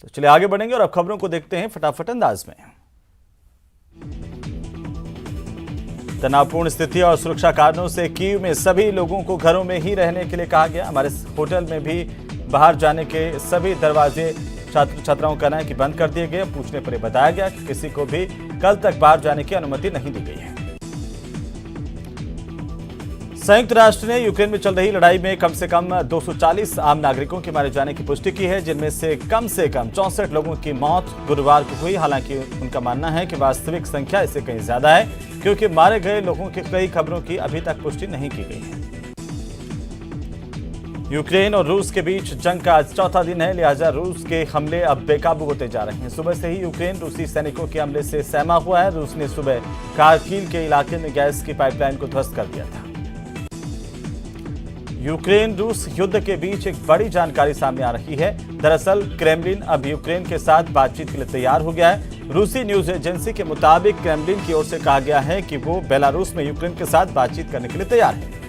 तो चलिए आगे बढ़ेंगे और अब खबरों को देखते हैं फटाफट अंदाज में। तनावपूर्ण स्थिति और सुरक्षा कारणों से कीव में सभी लोगों को घरों में ही रहने के लिए कहा गया। हमारे होटल में भी बाहर जाने के सभी दरवाजे छात्र छात्राओं का कहना है कि बंद कर दिए गए। पूछने पर बताया गया कि किसी को भी कल तक बाहर जाने की अनुमति नहीं दी गई है। संयुक्त राष्ट्र ने यूक्रेन में चल रही लड़ाई में कम से कम 240 आम नागरिकों के मारे जाने की पुष्टि की है, जिनमें से कम 64 लोगों की मौत गुरुवार को हुई। हालांकि उनका मानना है कि वास्तविक संख्या इससे कहीं ज्यादा है, क्योंकि मारे गए लोगों की कई खबरों की अभी तक पुष्टि नहीं की गई है। यूक्रेन और रूस के बीच जंग का आज चौथा दिन है, लिहाजा रूस के हमले अब बेकाबू होते जा रहे हैं। सुबह से ही यूक्रेन रूसी सैनिकों के हमले से सहमा हुआ है। रूस ने सुबह कारगिल के इलाके में गैस की पाइपलाइन को ध्वस्त कर दिया था। यूक्रेन रूस युद्ध के बीच एक बड़ी जानकारी सामने आ रही है। दरअसल क्रेमलिन अब यूक्रेन के साथ बातचीत के लिए तैयार हो गया है। रूसी न्यूज एजेंसी के मुताबिक क्रेमलिन की ओर से कहा गया है कि वो बेलारूस में यूक्रेन के साथ बातचीत करने के लिए तैयार है।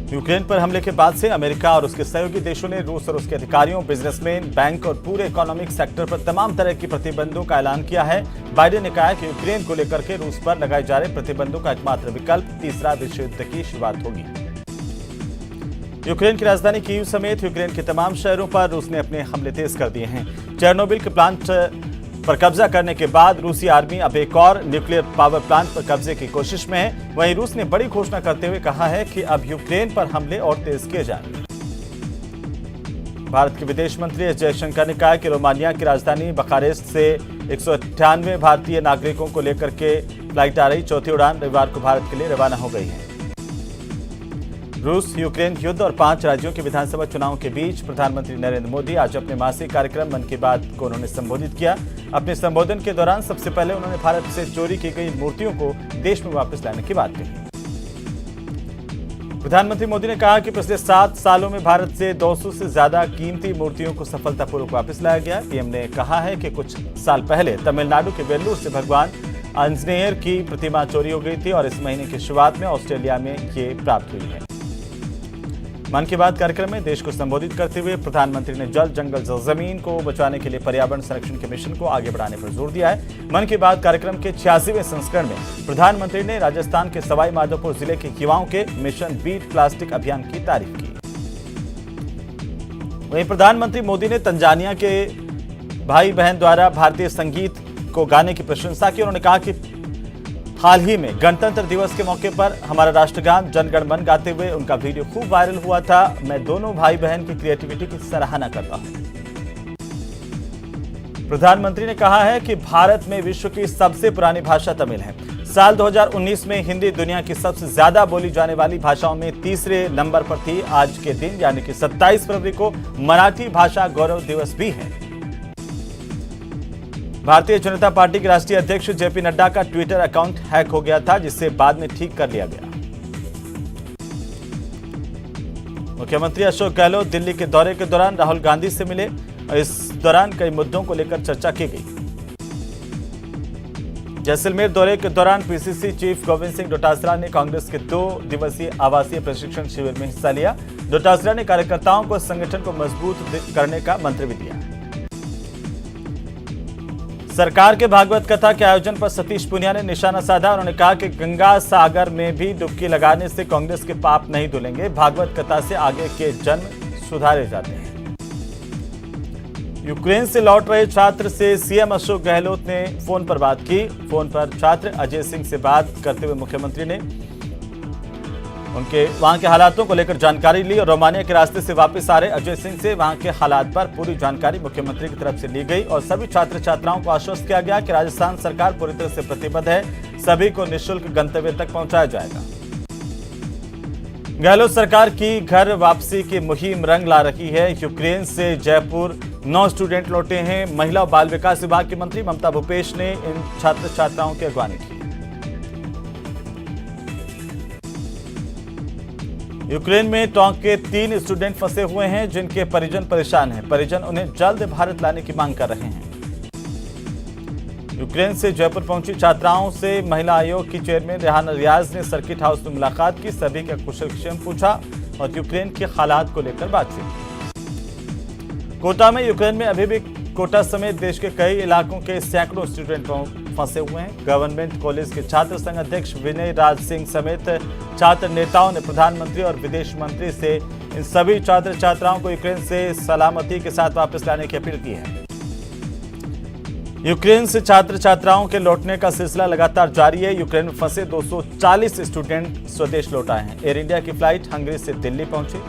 यूक्रेन पर हमले के बाद से अमेरिका और उसके सहयोगी देशों ने रूस और उसके अधिकारियों, बिजनेसमैन, बैंक और पूरे इकोनॉमिक सेक्टर पर तमाम तरह की प्रतिबंधों का ऐलान किया है। बाइडेन ने कहा है कि यूक्रेन को लेकर के रूस पर लगाए जा रहे प्रतिबंधों का एकमात्र विकल्प तीसरा विश्व युद्ध की शुरुआत होगी। यूक्रेन की राजधानी कीव समेत यूक्रेन के तमाम शहरों पर रूस ने अपने हमले तेज कर दिए हैं। चेर्नोबिल के प्लांट पर कब्जा करने के बाद रूसी आर्मी अब एक और न्यूक्लियर पावर प्लांट पर कब्जे की कोशिश में है। वहीं रूस ने बड़ी घोषणा करते हुए कहा है कि अब यूक्रेन पर हमले और तेज किए जाएंगे। भारत के विदेश मंत्री एस जयशंकर ने कहा कि रोमानिया की राजधानी बुखारेस्ट से 198 भारतीय नागरिकों को लेकर के फ्लाइट आ रही चौथी उड़ान रविवार को भारत के लिए रवाना हो गई है। रूस यूक्रेन युद्ध और 5 राज्यों के विधानसभा चुनावों के बीच प्रधानमंत्री नरेंद्र मोदी आज अपने मासिक कार्यक्रम मन की बात को उन्होंने संबोधित किया। अपने संबोधन के दौरान सबसे पहले उन्होंने भारत से चोरी की गई मूर्तियों को देश में वापस लाने की बात कही। प्रधानमंत्री मोदी ने कहा कि पिछले 7 सालों में भारत से 200 से ज्यादा कीमती मूर्तियों को सफलतापूर्वक वापस लाया गया। पीएम ने कहा है कि कुछ साल पहले तमिलनाडु के वेल्लूर से भगवान आंजनेयर की प्रतिमा चोरी हो गई थी और इस महीने की शुरुआत में ऑस्ट्रेलिया में ये प्राप्त हुई है। मन की बात कार्यक्रम में देश को संबोधित करते हुए प्रधानमंत्री ने जल, जंगल, जमीन को बचाने के लिए पर्यावरण संरक्षण के मिशन को आगे बढ़ाने पर जोर दिया है। मन की बात कार्यक्रम के 86वें संस्करण में प्रधानमंत्री ने राजस्थान के सवाई माधोपुर जिले के युवाओं के मिशन बीट प्लास्टिक अभियान की तारीफ की। वहीं प्रधानमंत्री मोदी ने तंजानिया के भाई बहन द्वारा भारतीय संगीत को गाने की प्रशंसा की। उन्होंने कहा कि हाल ही में गणतंत्र दिवस के मौके पर हमारा राष्ट्रगान जन गण मन गाते हुए उनका वीडियो खूब वायरल हुआ था। मैं दोनों भाई बहन की क्रिएटिविटी की सराहना करता हूं। प्रधानमंत्री ने कहा है कि भारत में विश्व की सबसे पुरानी भाषा तमिल है। साल 2019 में हिंदी दुनिया की सबसे ज्यादा बोली जाने वाली भाषाओं में तीसरे नंबर पर थी। आज के दिन यानी कि 27 फरवरी को मराठी भाषा गौरव दिवस भी है। भारतीय जनता पार्टी के राष्ट्रीय अध्यक्ष जेपी नड्डा का ट्विटर अकाउंट हैक हो गया था, जिसे बाद में ठीक कर लिया गया। मुख्यमंत्री अशोक गहलोत दिल्ली के दौरे के दौरान राहुल गांधी से मिले और इस दौरान कई मुद्दों को लेकर चर्चा की गई। जैसलमेर दौरे के दौरान पीसीसी चीफ गोविंद सिंह डोटासरा ने कांग्रेस के 2 दिवसीय आवासीय प्रशिक्षण शिविर में हिस्सा लिया। डोटासरा ने कार्यकर्ताओं को संगठन को मजबूत करने का मंत्र भी दिया। सरकार के भागवत कथा के आयोजन पर सतीश पुनिया ने निशाना साधा। उन्होंने कहा कि गंगा सागर में भी डुबकी लगाने से कांग्रेस के पाप नहीं धुलेंगे। भागवत कथा से आगे के जन्म सुधारे जाते हैं। यूक्रेन से लौट रहे छात्र से सीएम अशोक गहलोत ने फोन पर बात की। फोन पर छात्र अजय सिंह से बात करते हुए मुख्यमंत्री ने उनके वहां के हालातों को लेकर जानकारी ली और रोमानिया के रास्ते से वापस आ रहे अजय सिंह से वहां के हालात पर पूरी जानकारी मुख्यमंत्री की तरफ से ली गई और सभी छात्र छात्राओं को आश्वस्त किया गया कि राजस्थान सरकार पूरी तरह से प्रतिबद्ध है। सभी को निःशुल्क गंतव्य तक पहुंचाया जाएगा। गहलोत सरकार की घर वापसी की मुहिम रंग ला रही है। यूक्रेन से जयपुर 9 स्टूडेंट लौटे हैं। महिला और बाल विकास विभाग की मंत्री ममता भूपेश ने इन छात्र छात्राओं की अगवानी की। यूक्रेन में टोंक के 3 स्टूडेंट फंसे हुए हैं, जिनके परिजन परेशान हैं। परिजन उन्हें जल्द भारत लाने की मांग कर रहे हैं। यूक्रेन से जयपुर पहुंची छात्राओं से महिला आयोग की चेयरमैन रेहाना रियाज ने सर्किट हाउस में मुलाकात की। सभी का कुशलक्षेम पूछा और यूक्रेन के हालात को लेकर बातचीत की। कोटा में यूक्रेन में अभी भी कोटा समेत देश के कई इलाकों के सैकड़ों स्टूडेंट फंसे हुए हैं। गवर्नमेंट कॉलेज के छात्र संघ अध्यक्ष विनय राज सिंह समेत छात्र नेताओं ने प्रधानमंत्री और विदेश मंत्री से इन सभी छात्र छात्राओं को यूक्रेन से सलामती के साथ वापस लाने की अपील की है। यूक्रेन से छात्र छात्राओं के लौटने का सिलसिला लगातार जारी है। यूक्रेन में फंसे 240 स्टूडेंट स्वदेश लौट आए हैं। एयर इंडिया की फ्लाइट हंगरी से दिल्ली पहुंची।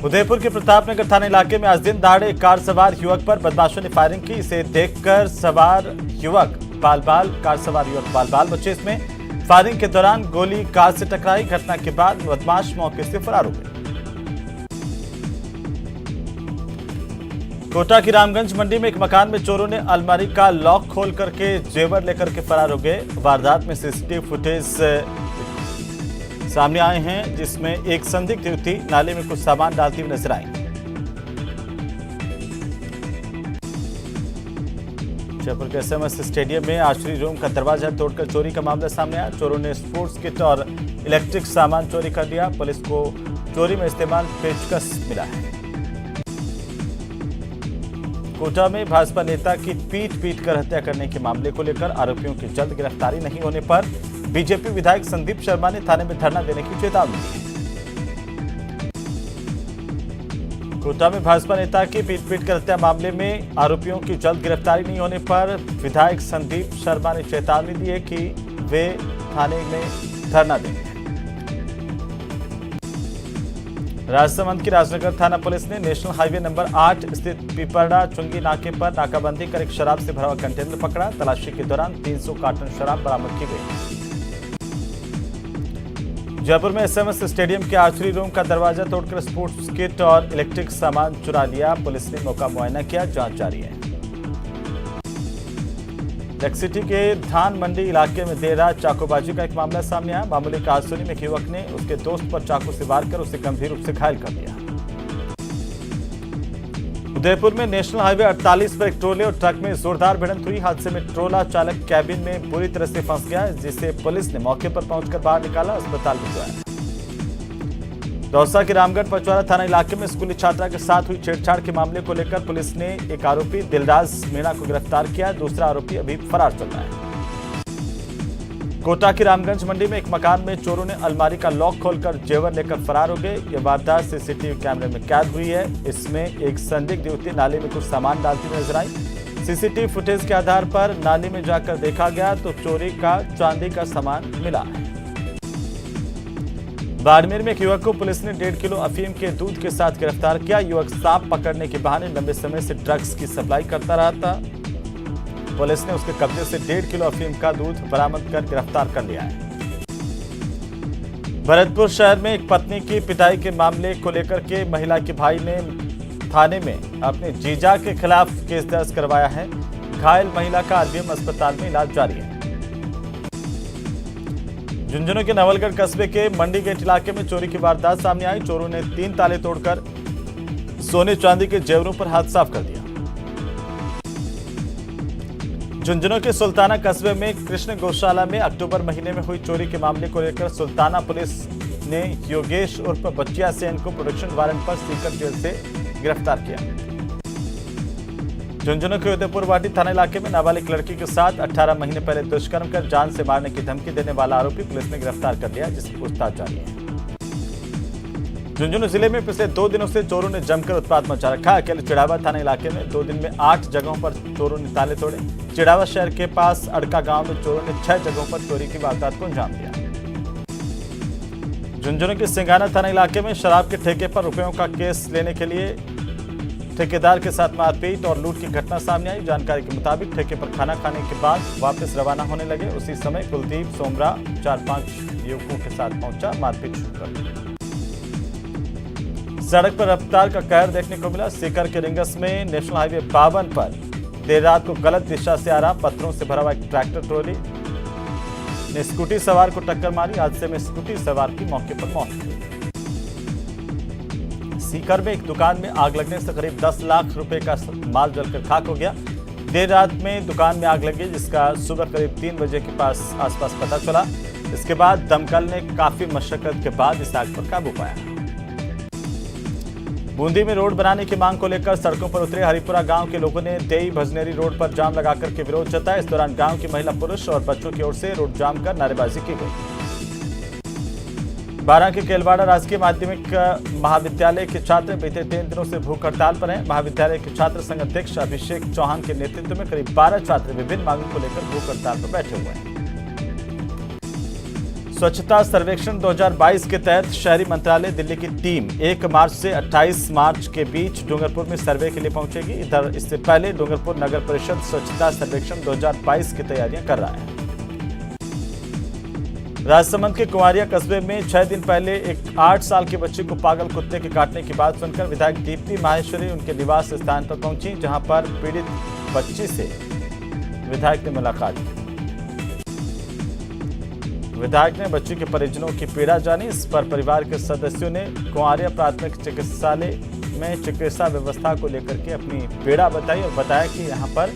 उदयपुर के प्रतापनगर थाना इलाके में आज दिन दहाड़े एक कार सवार युवक पर बदमाशों ने फायरिंग की। इसे देखकर कार सवार युवक बाल बाल बचे। इसमें फायरिंग के दौरान गोली कार से टकराई। घटना के बाद बदमाश मौके से फरार हो गए। कोटा की रामगंज मंडी में एक मकान में चोरों ने अलमारी का लॉक खोल करके जेवर लेकर के फरार हो गए। वारदात में सीसीटीवी फुटेज सामने आए हैं, जिसमें एक संदिग्ध युवती नाले में कुछ सामान डालती हुई नजर आई। जयपुर के एसएमएस स्टेडियम में आश्रय रूम का दरवाजा तोड़कर चोरी का मामला सामने आया। चोरों ने स्पोर्ट्स किट और इलेक्ट्रिक सामान चोरी कर लिया। पुलिस को चोरी में इस्तेमाल पेचकस मिला है। कोटा में भाजपा नेता की पीट कर हत्या करने के मामले को लेकर आरोपियों की जल्द गिरफ्तारी नहीं होने पर बीजेपी विधायक संदीप शर्मा ने थाने में धरना देने की चेतावनी दी है। कोटा में भाजपा नेता की पीट कर हत्या मामले में आरोपियों की जल्द गिरफ्तारी नहीं होने पर विधायक संदीप शर्मा ने चेतावनी दी है कि वे थाने में धरना देंगे। राजसमंद की राजनगर थाना पुलिस ने नेशनल हाईवे नंबर 8 स्थित पिपरडा चुंगी नाके पर नाकाबंदी कर एक शराब से भरा हुआ कंटेनर पकड़ा। तलाशी के दौरान 300 कार्टन शराब बरामद की गई। जयपुर में एसएमएस स्टेडियम के आर्चरी रूम का दरवाजा तोड़कर स्पोर्ट्स किट और इलेक्ट्रिक सामान चुरा लिया। पुलिस ने मौका मुआयना किया, जांच जारी है। सिटी के धान मंडी इलाके में देर रात चाकूबाजी का एक मामला सामने आया। मामूली कारसुनी में एक युवक ने उसके दोस्त पर चाकू से वार कर उसे गंभीर रूप से घायल कर दिया। उदयपुर में नेशनल हाईवे 48 पर एक ट्रोले और ट्रक में जोरदार भिड़ंत हुई। हादसे में ट्रोला चालक कैबिन में बुरी तरह से फंस गया, जिसे पुलिस ने मौके पर पहुंचकर बाहर निकाला, अस्पताल भिजवाया। दौसा के रामगढ़ पचवाड़ा थाना इलाके में स्कूली छात्रा के साथ हुई छेड़छाड़ के मामले को लेकर पुलिस ने एक आरोपी दिलराज मीणा को गिरफ्तार किया। दूसरा आरोपी अभी फरार चल रहा है। कोटा की रामगंज मंडी में एक मकान में चोरों ने अलमारी का लॉक खोलकर जेवर लेकर फरार हो गए। यह वारदात सीसीटीवी कैमरे में कैद हुई है। इसमें एक संदिग्ध युवती नाले में कुछ सामान डालती हुई नजर आई। सीसीटीवी फुटेज के आधार पर नाले में जाकर देखा गया तो चोरी का चांदी का सामान मिला। बाड़मेर में एक युवक को पुलिस ने 1.5 किलो अफीम के दूध के साथ गिरफ्तार किया। युवक सांप पकड़ने के बहाने लंबे समय से ड्रग्स की सप्लाई करता रहा था। पुलिस ने उसके कब्जे से 1.5 किलो अफीम का दूध बरामद कर गिरफ्तार कर लिया है। भरतपुर शहर में एक पत्नी की पिटाई के मामले को लेकर के महिला के भाई ने थाने में अपने जीजा के खिलाफ केस दर्ज करवाया है। घायल महिला का आरबीएम अस्पताल में इलाज जारी है। झुंझुनू के नवलगढ़ कस्बे के मंडी गेट इलाके में चोरी की वारदात सामने आई। चोरों ने 3 ताले तोड़कर सोने चांदी के जेवरों पर हाथ साफ कर दिया। झुंझुनू के सुल्ताना कस्बे में कृष्ण गौशाला में अक्टूबर महीने में हुई चोरी के मामले को लेकर सुल्ताना पुलिस ने योगेश उर्फ बच्चिया सेन को प्रोडक्शन वारंट पर सीकर जेल से गिरफ्तार किया। झुंझुनू के उदयपुर वाटी थाना इलाके में नाबालिग लड़की के साथ 18 महीने पहले दुष्कर्म कर जान से मारने की धमकी देने वाला आरोपी पुलिस ने गिरफ्तार कर लिया, जिसकी पूछताछ जारी है। झुंझुनू जिले में पिछले 2 दिनों से चोरों ने जमकर उत्पात मचा रखा। अकेले चिड़ावा थाना इलाके में 2 दिन में 8 जगहों पर चोरों ने ताले तोड़े। चिड़ावा शहर के पास अड़का गांव में चोरों ने 6 जगहों पर चोरी की वारदात को अंजाम दिया। झुंझुनू के सिंगाना थाना इलाके में शराब के ठेके पर रुपयों का केस लेने के लिए ठेकेदार के साथ मारपीट और लूट की घटना सामने आई। जानकारी के मुताबिक ठेके पर खाना खाने के बाद वापस रवाना होने लगे। उसी समय कुलदीप सोमरा 4-5 युवकों के साथ पहुंचा, मारपीट शुरू कर दी। सड़क पर रफ्तार का कहर देखने को मिला। सीकर के रिंगस में नेशनल हाईवे 52 पर देर रात को गलत दिशा से आ रहा पत्थरों से भरा हुआ एक ट्रैक्टर ट्रॉली ने स्कूटी सवार को टक्कर मारी। हादसे में स्कूटी सवार की मौके पर मौत हो गई। सीकर में एक दुकान में आग लगने से करीब 10 लाख रुपए का माल जलकर खाक हो गया। देर रात में दुकान में आग लगी, जिसका सुबह करीब 3 बजे के आसपास पता चला। इसके बाद दमकल ने काफी मशक्कत के बाद इस आग पर काबू पाया। बूंदी में रोड बनाने की मांग को लेकर सड़कों पर उतरे हरिपुरा गांव के लोगों ने देई भजनेरी रोड पर जाम लगाकर के विरोध जताया। इस दौरान गांव की महिला, पुरुष और बच्चों की ओर से रोड जाम कर नारेबाजी की गई। बारां के केलवाड़ा राजकीय माध्यमिक महाविद्यालय के छात्र बीते 3 दिनों से भूख हड़ताल पर हैं। महाविद्यालय के छात्र संघ अध्यक्ष अभिषेक चौहान के नेतृत्व में करीब 12 छात्र विभिन्न मांगों को लेकर भूख हड़ताल पर बैठे हुए हैं। स्वच्छता सर्वेक्षण 2022 के तहत शहरी मंत्रालय दिल्ली की टीम 1 मार्च से 28 मार्च के बीच डूंगरपुर में सर्वे के लिए पहुंचेगी। इधर इससे पहले डूंगरपुर नगर परिषद स्वच्छता सर्वेक्षण 2022 की तैयारियां कर रहा है। राजसमंद के कुंवारिया कस्बे में 6 दिन पहले एक 8 साल की बच्ची को पागल कुत्ते के काटने की बात सुनकर विधायक दीप्ति माहेश्वरी उनके निवास स्थान पर पहुंची, जहां पर पीड़ित बच्ची से विधायक ने मुलाकात की। विधायक ने बच्ची के परिजनों की पीड़ा जानी। इस पर परिवार के सदस्यों ने कुंवारिया प्राथमिक चिकित्सालय में चिकित्सा व्यवस्था को लेकर के अपनी पीड़ा बताई और बताया कि यहां पर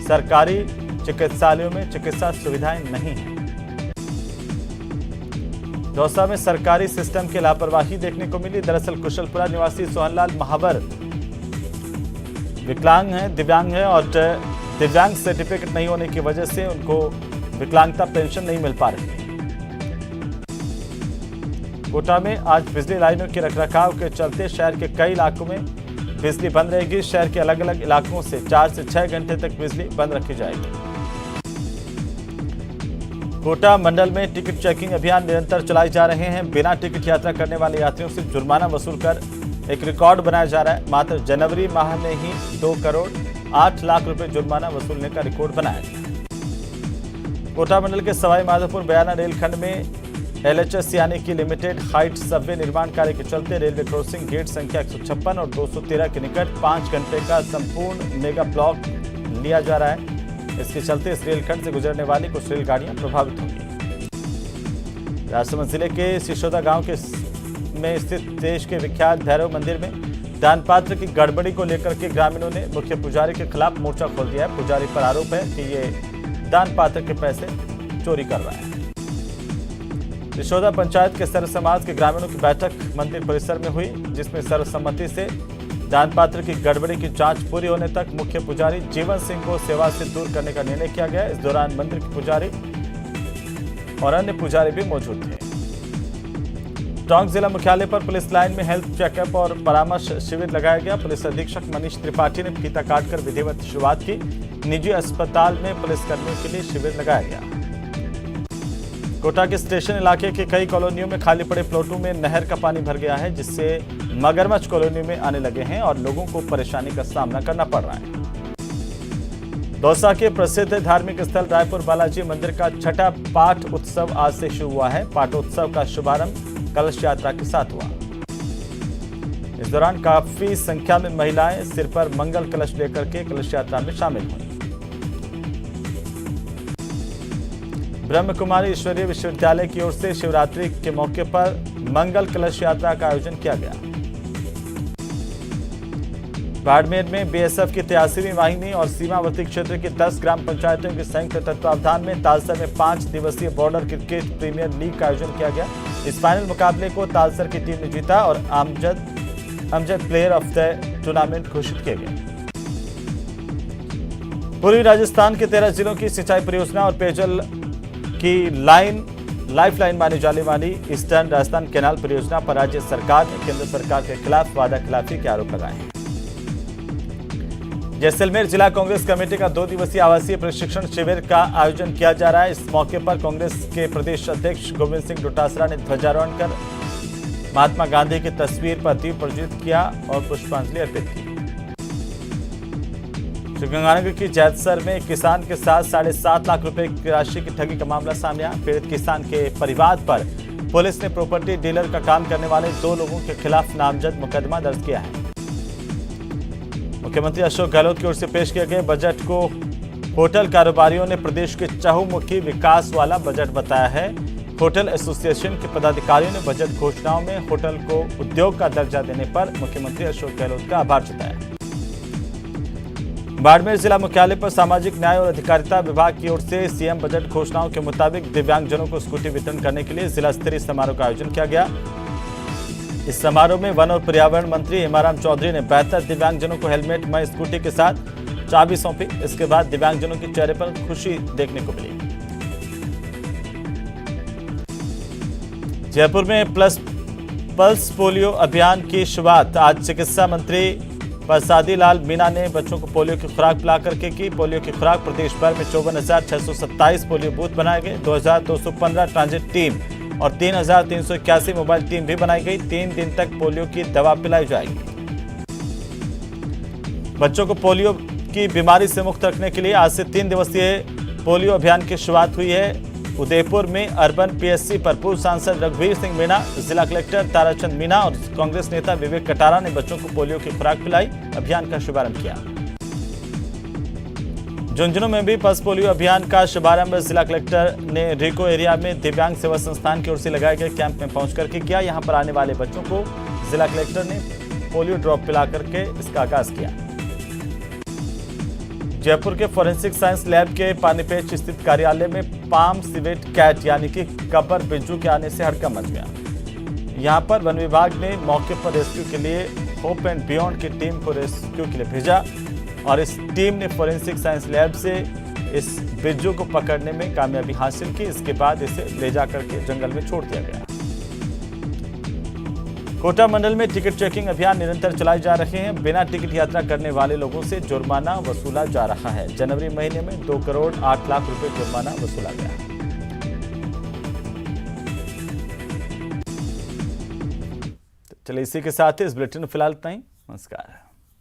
सरकारी चिकित्सालयों में चिकित्सा सुविधाएं नहीं हैं। दौसा में सरकारी सिस्टम की लापरवाही देखने को मिली। दरअसल कुशलपुरा निवासी सोहनलाल महावर विकलांग हैं, दिव्यांग है और दिव्यांग सर्टिफिकेट नहीं होने की वजह से उनको विकलांगता पेंशन नहीं मिल पा रही है। कोटा में आज बिजली लाइनों के रखरखाव के चलते शहर के कई इलाकों में बिजली बंद रहेगी। शहर के अलग अलग इलाकों से 4 से 6 घंटे तक बिजली बंद रखी जाएगी। कोटा मंडल में टिकट चेकिंग अभियान निरंतर चलाए जा रहे हैं। बिना टिकट यात्रा करने वाले यात्रियों से जुर्माना वसूल कर एक रिकॉर्ड बनाया जा रहा है। मात्र जनवरी माह में ही 2 करोड़ 8 लाख रुपए जुर्माना वसूलने का रिकॉर्ड बनाया गया। कोटा मंडल के सवाई माधोपुर बयाना रेलखंड में LHS यानी कि लिमिटेड हाइट सबवे निर्माण कार्य के चलते रेलवे क्रॉसिंग गेट संख्या 156 और 213 के निकट 5 घंटे का संपूर्ण मेगा ब्लॉक लिया जा रहा है। इसके चलते इस रेलखंड से गुजरने वाली कुछ रेलगाड़ियां प्रभावित होंगी। राजसमंद जिले के सिसोदा गांव में स्थित देश के विख्यात भैरव मंदिर में दान पात्र की गड़बड़ी को लेकर के ग्रामीणों ने मुख्य पुजारी के खिलाफ मोर्चा खोल दिया है। पुजारी पर आरोप है कि ये दान पात्र के पैसे चोरी कर रहा है। सिसोदा पंचायत के सर्व समाज के ग्रामीणों की बैठक मंदिर परिसर में हुई, जिसमें सर्वसम्मति से दान पात्र की गड़बड़ी की जांच पूरी होने तक मुख्य पुजारी जीवन सिंह को सेवा से दूर करने का निर्णय किया गया। इस दौरान मंदिर के पुजारी और अन्य पुजारी भी मौजूद थे। टोंक जिला मुख्यालय पर पुलिस लाइन में हेल्थ चेकअप और परामर्श शिविर लगाया गया। पुलिस अधीक्षक मनीष त्रिपाठी ने फीता काटकर विधिवत शुरुआत की। निजी अस्पताल में पुलिसकर्मियों के लिए शिविर लगाया गया। कोटा के स्टेशन इलाके के कई कॉलोनियों में खाली पड़े प्लॉटों में नहर का पानी भर गया है, जिससे मगरमच्छ कॉलोनी में आने लगे हैं और लोगों को परेशानी का सामना करना पड़ रहा है। दौसा के प्रसिद्ध धार्मिक स्थल रायपुर बालाजी मंदिर का 6ठा पाठ उत्सव आज से शुरू हुआ है। पाठोत्सव का शुभारंभ कलश यात्रा के साथ हुआ। इस दौरान काफी संख्या में महिलाएं सिर पर मंगल कलश लेकर के कलश यात्रा में शामिल हुई। ब्रह्म कुमारी ईश्वरीय विश्वविद्यालय की ओर से शिवरात्रि के मौके पर मंगल कलश यात्रा का आयोजन किया गया। बाड़मेर में बीएसएफ की 83वीं वाहिनी और सीमावर्ती क्षेत्र की 10 ग्राम पंचायतों के संयुक्त तत्वावधान में तालसर में 5 दिवसीय बॉर्डर क्रिकेट प्रीमियर लीग का आयोजन किया गया। इस फाइनल मुकाबले को तालसर की टीम ने जीता और Amjad player of the tournament घोषित किए गए। पूर्वी राजस्थान के 13 जिलों की सिंचाई परियोजना और पेयजल की लाइफलाइन मानी जाने वाली ईस्टर्न राजस्थान कैनाल परियोजना पर राज्य सरकार ने केंद्र सरकार के खिलाफ वादाखिलाफी के आरोप लगाए हैं। जैसलमेर जिला कांग्रेस कमेटी का 2 दिवसीय आवासीय प्रशिक्षण शिविर का आयोजन किया जा रहा है। इस मौके पर कांग्रेस के प्रदेश अध्यक्ष गोविंद सिंह डोटासरा ने ध्वजारोहण कर महात्मा गांधी की तस्वीर पर दीप प्रज्वलित किया और पुष्पांजलि अर्पित की। श्रीगंगानगर की जैतसर में किसान के साथ 7.5 लाख रुपए की राशि की ठगी का मामला सामने आया। पीड़ित किसान के परिवार पर पुलिस ने प्रॉपर्टी डीलर का काम करने वाले 2 लोगों के खिलाफ नामजद मुकदमा दर्ज किया है। मुख्यमंत्री अशोक गहलोत की ओर से पेश किए गए बजट को होटल कारोबारियों ने प्रदेश के चहुमुखी विकास वाला बजट बताया है। होटल एसोसिएशन के पदाधिकारियों ने बजट घोषणाओं में होटल को उद्योग का दर्जा देने पर मुख्यमंत्री अशोक गहलोत का आभार जताया। बाड़मेर जिला मुख्यालय पर सामाजिक न्याय और अधिकारिता विभाग की ओर से सीएम बजट घोषणाओं के मुताबिक दिव्यांगजनों को स्कूटी वितरण करने के लिए जिला स्तरीय समारोह का आयोजन किया गया। इस समारोह में वन और पर्यावरण मंत्री हेमाराम चौधरी ने बेहतर दिव्यांगजनों को हेलमेट मई स्कूटी के साथ चाबी सौंपी। इसके बाद दिव्यांगजनों के चेहरे पर खुशी देखने को मिली। जयपुर में पल्स पोलियो अभियान की शुरुआत आज चिकित्सा मंत्री प्रसादी लाल मीणा ने बच्चों को पोलियो की खुराक पिला करके की। पोलियो की खुराक प्रदेश भर में 54,627 पोलियो बूथ बनाए गए। 2,215 ट्रांजिट टीम और 3,381 मोबाइल टीम भी बनाई गई। 3 दिन तक पोलियो की दवा पिलाई जाएगी। बच्चों को पोलियो की बीमारी से मुक्त रखने के लिए आज से 3 दिवसीय पोलियो अभियान की शुरुआत हुई है। उदयपुर में अर्बन पीएससी पर पूर्व सांसद रघुवीर सिंह मीणा, जिला कलेक्टर ताराचंद मीणा और कांग्रेस नेता विवेक कटारा ने बच्चों को पोलियो की खुराक पिलाई। अभियान का शुभारंभ किया। झुंझुनू में भी पल्स पोलियो अभियान का शुभारंभ जिला कलेक्टर ने रिको एरिया में दिव्यांग सेवा संस्थान की ओर से लगाए गए कैंप में पहुंच करके किया। यहां पर आने वाले बच्चों को जिला कलेक्टर ने पोलियो ड्रॉप पिला करके इसका आगाज किया। जयपुर के फॉरेंसिक साइंस लैब के पानीपेच स्थित कार्यालय में पाम सिवेट कैट यानी कि कब्र बिज्जू के आने से हड़कंप मच गया। यहां पर वन विभाग ने मौके पर रेस्क्यू के लिए होप एंड बियॉन्ड की टीम को रेस्क्यू के लिए भेजा और इस टीम ने फॉरेंसिक साइंस लैब से इस बिज्जू को पकड़ने में कामयाबी हासिल की। इसके बाद इसे ले जाकर के जंगल में छोड़ दिया गया। कोटा मंडल में टिकट चेकिंग अभियान निरंतर चलाए जा रहे हैं। बिना टिकट यात्रा करने वाले लोगों से जुर्माना वसूला जा रहा है। जनवरी महीने में 2 करोड़ 8 लाख रुपए जुर्माना वसूला गया। चलिए इसी के साथ ही इस बुलेटिन में फिलहाल इतना ही। नमस्कार।